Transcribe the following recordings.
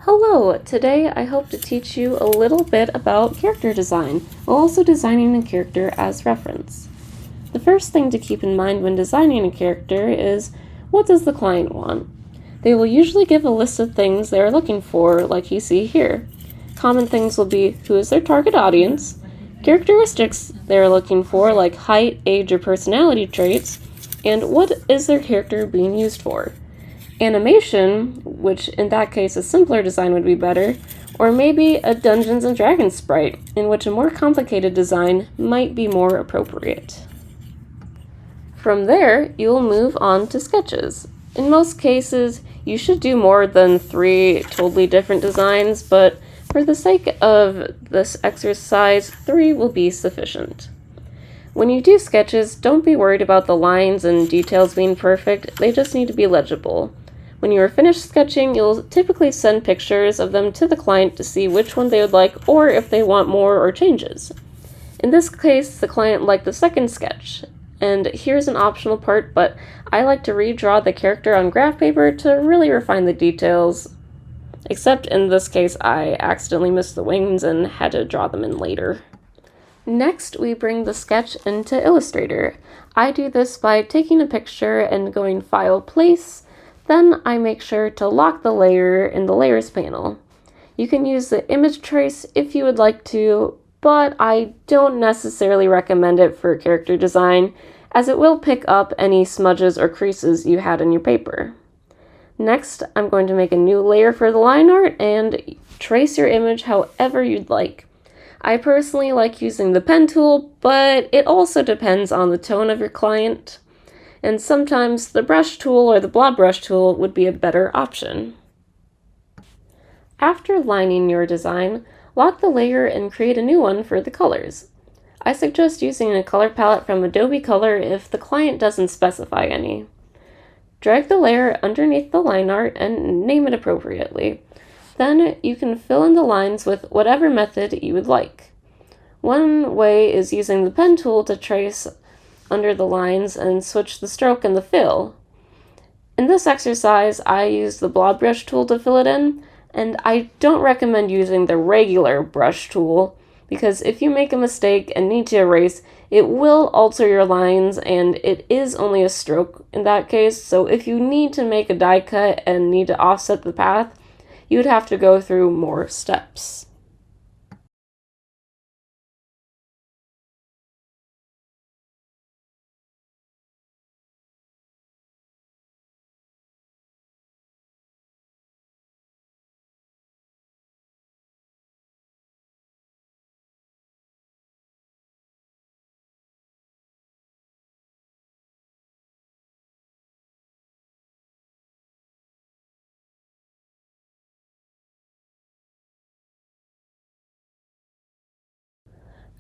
Hello! Today I hope to teach you a little bit about character design, while also designing a character as reference. The first thing to keep in mind when designing a character is, what does the client want? They will usually give a list of things they are looking for, like you see here. Common things will be, who is their target audience, characteristics they are looking for, like height, age, or personality traits, and what is their character being used for. Animation, which in that case a simpler design would be better, or maybe a Dungeons and Dragons sprite, in which a more complicated design might be more appropriate. From there, you'll move on to sketches. In most cases, you should do more than 3 totally different designs, but for the sake of this exercise, 3 will be sufficient. When you do sketches, don't be worried about the lines and details being perfect, they just need to be legible. When you are finished sketching, you'll typically send pictures of them to the client to see which one they would like or if they want more or changes. In this case, the client liked the second sketch. And here's an optional part, but I like to redraw the character on graph paper to really refine the details. Except in this case, I accidentally missed the wings and had to draw them in later. Next, we bring the sketch into Illustrator. I do this by taking a picture and going File, Place. Then I make sure to lock the layer in the Layers panel. You can use the image trace if you would like to, but I don't necessarily recommend it for character design, as it will pick up any smudges or creases you had in your paper. Next, I'm going to make a new layer for the line art and trace your image however you'd like. I personally like using the pen tool, but it also depends on the tone of your client, and sometimes the brush tool or the blob brush tool would be a better option. After lining your design, lock the layer and create a new one for the colors. I suggest using a color palette from Adobe Color if the client doesn't specify any. Drag the layer underneath the line art and name it appropriately. Then you can fill in the lines with whatever method you would like. One way is using the pen tool to trace under the lines and switch the stroke and the fill. In this exercise, I use the blob brush tool to fill it in, and I don't recommend using the regular brush tool, because if you make a mistake and need to erase, it will alter your lines, and it is only a stroke in that case, so if you need to make a die cut and need to offset the path, you would have to go through more steps.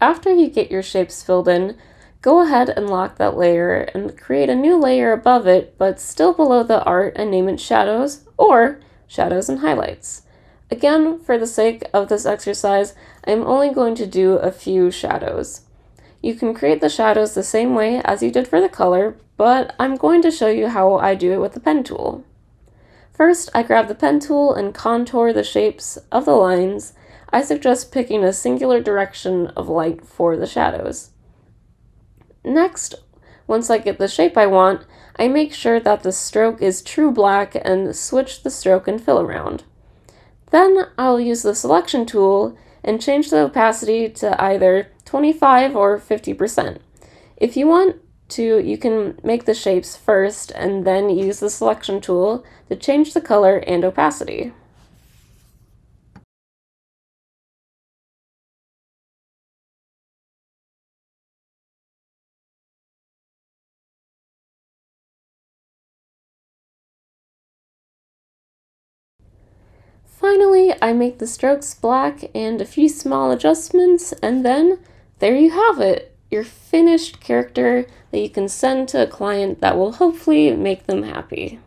After you get your shapes filled in, go ahead and lock that layer and create a new layer above it, but still below the art, and name it Shadows or Shadows and Highlights. Again, for the sake of this exercise, I'm only going to do a few shadows. You can create the shadows the same way as you did for the color, but I'm going to show you how I do it with the pen tool. First, I grab the pen tool and contour the shapes of the lines. I suggest picking a singular direction of light for the shadows. Next, once I get the shape I want, I make sure that the stroke is true black and switch the stroke and fill around. Then I'll use the selection tool and change the opacity to either 25 or 50%. If you want to, you can make the shapes first and then use the selection tool to change the color and opacity. Finally, I make the strokes black and a few small adjustments, and then there you have it, your finished character that you can send to a client that will hopefully make them happy.